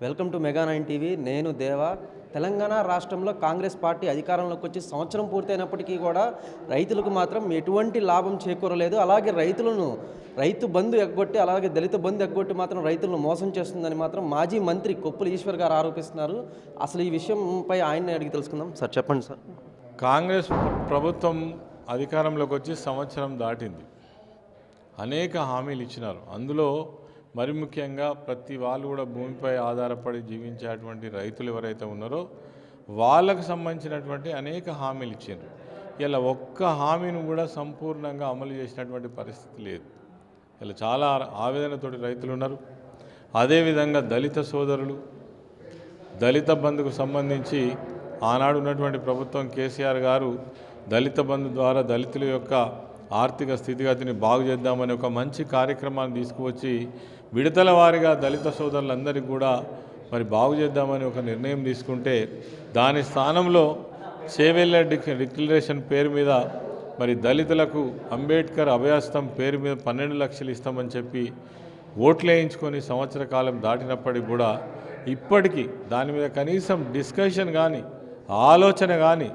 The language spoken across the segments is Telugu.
Welcome to mega 9 TV. నేను దేవా. తెలంగాణ రాష్ట్రంలో కాంగ్రెస్ పార్టీ అధికారంలోకి వచ్చి సంవత్సరం పూర్తయినప్పటికీ కూడా రైతులకు మాత్రం ఎటువంటి లాభం చేకూరలేదు. అలాగే రైతు బంధు ఎగ్గొట్టి, అలాగే దళిత బంధు ఎగ్గొట్టి మాత్రం రైతులను మోసం చేస్తుందని మాత్రం మాజీ మంత్రి కొప్పుల ఈశ్వర్ గారు ఆరోపిస్తున్నారు. అసలు ఈ విషయంపై ఆయన్ని అడిగి తెలుసుకుందాం. సార్ చెప్పండి సార్. కాంగ్రెస్ ప్రభుత్వం అధికారంలోకి వచ్చి సంవత్సరం దాటింది. అనేక హామీలు ఇచ్చినారు. అందులో మరి ముఖ్యంగా ప్రతి వాళ్ళు కూడా భూమిపై ఆధారపడి జీవించేటువంటి రైతులు ఎవరైతే ఉన్నారో వాళ్ళకు సంబంధించినటువంటి అనేక హామీలు ఇచ్చారు. ఇలా ఒక్క హామీని కూడా సంపూర్ణంగా అమలు చేసినటువంటి పరిస్థితి లేదు. ఇలా చాలా ఆవేదనతోటి రైతులు ఉన్నారు. అదేవిధంగా దళిత సోదరులు, దళిత బంధుకు సంబంధించి ఆనాడు ఉన్నటువంటి ప్రభుత్వం కేసీఆర్ గారు దళిత బంధు ద్వారా దళితుల యొక్క ఆర్థిక స్థితిగతిని బాగు చేద్దామని ఒక మంచి కార్యక్రమాన్ని తీసుకువచ్చి విడతల వారీగా దళిత సోదరులందరికీ కూడా మరి బాగు చేద్దామని ఒక నిర్ణయం తీసుకుంటే దాని స్థానంలో సేవెల్ల డిక్లరేషన్ పేరు మీద మరి దళితులకు అంబేద్కర్ అభయాస్తం పేరు మీద 12 లక్షలు ఇస్తామని చెప్పి ఓట్లు వేయించుకొని సంవత్సర కాలం దాటినప్పటికీ కూడా ఇప్పటికీ దాని మీద కనీసం డిస్కషన్ కానీ ఆలోచన కానీ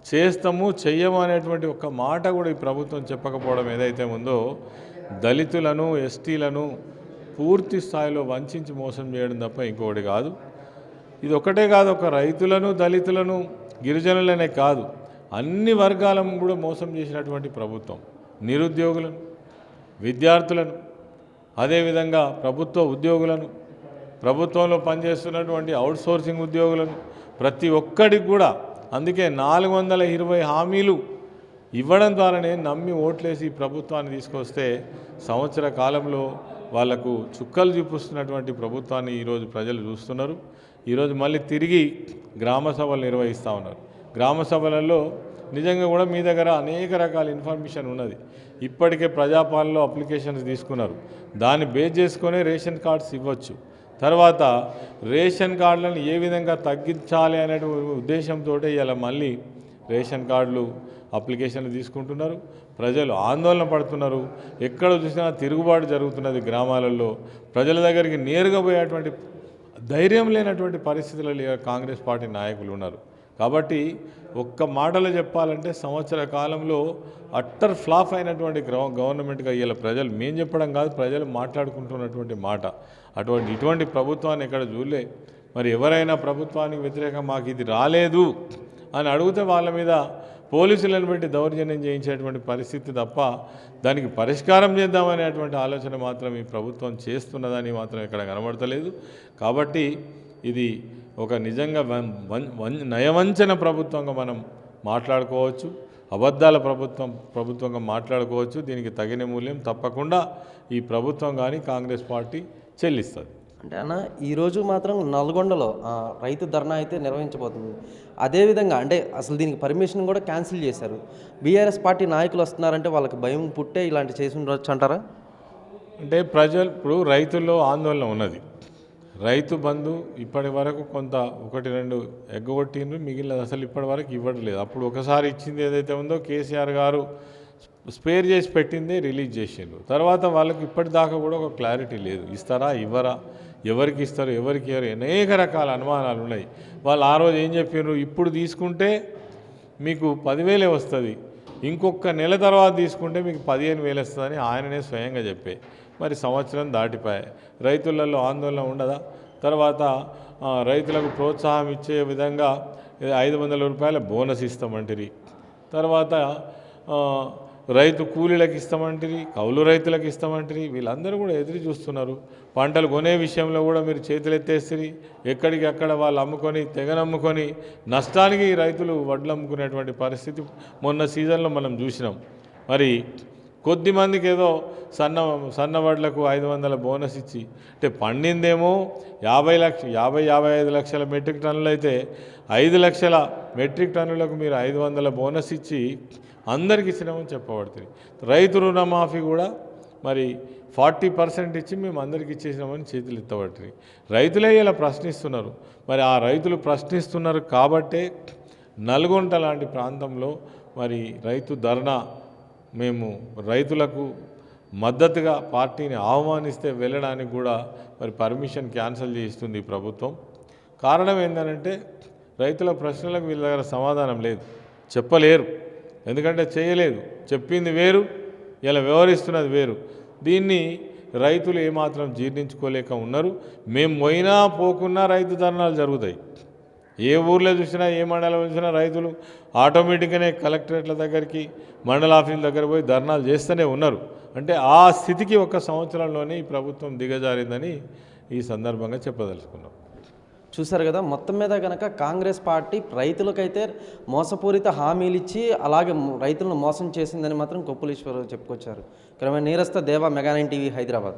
చేస్తాము చెయ్యము అనేటువంటి ఒక మాట కూడా ఈ ప్రభుత్వం చెప్పకపోవడం ఏదైతే ఉందో దళితులను, ఎస్టీలను పూర్తి స్థాయిలో వంచి మోసం చేయడం తప్ప ఇంకొకటి కాదు. ఇది ఒకటే కాదు, ఒక రైతులను, దళితులను, గిరిజనులనే కాదు అన్ని వర్గాలను కూడా మోసం చేసినటువంటి ప్రభుత్వం. నిరుద్యోగులను, విద్యార్థులను, అదేవిధంగా ప్రభుత్వ ఉద్యోగులను, ప్రభుత్వంలో పనిచేస్తున్నటువంటి అవుట్సోర్సింగ్ ఉద్యోగులను ప్రతి ఒక్కడికి కూడా అందుకే 420 హామీలు ఇవ్వడం ద్వారానే నమ్మి ఓట్లేసి ప్రభుత్వాన్ని తీసుకొస్తే సంవత్సర కాలంలో వాళ్లకు చుక్కలు చూపిస్తున్నటువంటి ప్రభుత్వాన్ని ఈరోజు ప్రజలు చూస్తున్నారు. ఈరోజు మళ్ళీ తిరిగి గ్రామ సభలు నిర్వహిస్తూ ఉన్నారు. గ్రామ సభలలో నిజంగా కూడా మీ దగ్గర అనేక రకాల ఇన్ఫర్మేషన్ ఉన్నది. ఇప్పటికే ప్రజాపాలనలో అప్లికేషన్స్ తీసుకున్నారు. దాన్ని బేస్ చేసుకునే రేషన్ కార్డ్స్ ఇవ్వచ్చు. తర్వాత రేషన్ కార్డులను ఏ విధంగా తగ్గించాలి అనే ఉద్దేశంతో ఇలా మళ్ళీ రేషన్ కార్డులు అప్లికేషన్లు తీసుకుంటున్నారు. ప్రజలు ఆందోళన పడుతున్నారు. ఎక్కడ చూసినా తిరుగుబాటు జరుగుతున్నది. గ్రామాలలో ప్రజల దగ్గరికి నేరుగా పోయేటువంటి ధైర్యం లేనటువంటి పరిస్థితులలో కాంగ్రెస్ పార్టీ నాయకులు ఉన్నారు. కాబట్టి ఒక్క మాటలో చెప్పాలంటే సంవత్సర కాలంలో అట్టర్ ఫ్లాప్ అయినటువంటి గవర్నమెంట్గా ఇలా ప్రజలు మేము చెప్పడం కాదు, ప్రజలు మాట్లాడుకుంటున్నటువంటి మాట. ఇటువంటి ప్రభుత్వాన్ని ఎక్కడ చూడలే. మరి ఎవరైనా ప్రభుత్వానికి వ్యతిరేకంగా మాకు ఇది రాలేదు అని అడిగితే వాళ్ళ మీద పోలీసులను పెట్టి దౌర్జన్యం చేయించేటువంటి పరిస్థితి తప్ప దానికి పరిష్కారం చేద్దామనేటువంటి ఆలోచన మాత్రం ఈ ప్రభుత్వం చేస్తున్నదని మాత్రం ఇక్కడ కనబడతలేదు. కాబట్టి ఇది ఒక నిజంగా నయవంచన ప్రభుత్వంగా మనం మాట్లాడుకోవచ్చు, అబద్ధాల ప్రభుత్వంగా మాట్లాడుకోవచ్చు. దీనికి తగిన మూల్యం తప్పకుండా ఈ ప్రభుత్వం కానీ కాంగ్రెస్ పార్టీ చెల్లిస్తుంది. అంటే అన్న ఈరోజు మాత్రం నల్గొండలో రైతు ధర్నా అయితే నిర్వహించబోతుంది. అదేవిధంగా అంటే అసలు దీనికి పర్మిషన్ కూడా క్యాన్సిల్ చేశారు. బీఆర్ఎస్ పార్టీ నాయకులు వస్తున్నారంటే వాళ్ళకి భయం పుట్టే ఇలాంటి చేసి ఉండొచ్చు అంటారా? అంటే ప్రజలు ఇప్పుడు రైతుల్లో ఆందోళన ఉన్నది. రైతు బంధు ఇప్పటి వరకు కొంత 1-2 ఎగ్గొట్టిండ్రు, మిగిలినది అసలు ఇప్పటి వరకు ఇవ్వట్లేదు. అప్పుడు ఒకసారి ఇచ్చింది ఏదైతే ఉందో కేసీఆర్ గారు స్పేర్ చేసి పెట్టిందే రిలీజ్ చేసిండ్రు. తర్వాత వాళ్ళకి ఇప్పటిదాకా కూడా ఒక క్లారిటీ లేదు. ఇస్తారా ఇవ్వరా, ఎవరికి ఇస్తారు ఎవరికి ఇవ్వరు, అనేక రకాల అనుమానాలు ఉన్నాయి. వాళ్ళు ఆ రోజు ఏం చెప్పారు, ఇప్పుడు తీసుకుంటే మీకు 10,000 వస్తుంది, ఇంకొక నెల తర్వాత తీసుకుంటే మీకు 15,000 వస్తుందని ఆయననే స్వయంగా చెప్పే. మరి సంవత్సరం దాటిపోయాయి. రైతులలో ఆందోళన ఉండదా? తర్వాత రైతులకు ప్రోత్సాహం ఇచ్చే విధంగా 500 రూపాయల బోనస్ ఇస్తామంటిరి. తర్వాత రైతు కూలీలకు ఇస్తామంటిరి, కౌలు రైతులకు ఇస్తామంటిరి. వీళ్ళందరూ కూడా ఎదురు చూస్తున్నారు. పంటలు కొనే విషయంలో కూడా మీరు చేతులు ఎత్తేస్తుంది. ఎక్కడికి అక్కడ వాళ్ళు అమ్ముకొని తెగనమ్ముకొని నష్టానికి రైతులు వడ్లు అమ్ముకునేటువంటి పరిస్థితి మొన్న సీజన్లో మనం చూసినాం. మరి కొద్దిమందికి ఏదో సన్న వడ్లకు 500 బోనస్ ఇచ్చి అంటే పండిందేమో 55 లక్షల మెట్రిక్ టన్నులు అయితే 5 లక్షల మెట్రిక్ టన్నులకు మీరు 500 బోనస్ ఇచ్చి అందరికి ఇచ్చినామని చెప్పబడుతుంది. రైతు రుణమాఫీ కూడా మరి 40% ఇచ్చి మేము అందరికి ఇచ్చేసినామని చేతులు ఎత్తబడుతుంది. రైతులే ఇలా ప్రశ్నిస్తున్నారు. మరి ఆ రైతులు ప్రశ్నిస్తున్నారు కాబట్టే నల్గొండ లాంటి ప్రాంతంలో మరి రైతు ధర్నా మేము రైతులకు మద్దతుగా పార్టీని ఆహ్వానిస్తే వెళ్ళడానికి కూడా మరి పర్మిషన్ క్యాన్సిల్ చేయిస్తుంది ఈ ప్రభుత్వం. కారణం ఏంటంటే రైతుల ప్రశ్నలకు వీళ్ళ దగ్గర సమాధానం లేదు, చెప్పలేరు, ఎందుకంటే చేయలేదు, చెప్పింది వేరు, ఇలా వ్యవహరిస్తున్నది వేరు. దీన్ని రైతులు ఏమాత్రం జీర్ణించుకోలేక ఉన్నారు. మేము పోయినా పోకున్నా రైతు ధర్నాలు జరుగుతాయి. ఏ ఊర్లో చూసినా ఏ మండలం చూసినా రైతులు ఆటోమేటిక్గానే కలెక్టరేట్ల దగ్గరికి మండల ఆఫీసుల దగ్గర పోయి ధర్నాలు చేస్తూనే ఉన్నారు. అంటే ఆ స్థితికి 1 సంవత్సరంలోనే ఈ ప్రభుత్వం దిగజారిందని ఈ సందర్భంగా చెప్పదలుచుకున్నాం. చూశారు కదా, మొత్తం మీద కనుక కాంగ్రెస్ పార్టీ రైతులకైతే మోసపూరిత హామీలు ఇచ్చి అలాగే రైతులను మోసం చేసిందని మాత్రం కొప్పులీశ్వరరావు చెప్పుకొచ్చారు. క్రమేణా నీరస్త దేవా, మెగా 9 టీవీ, హైదరాబాద్.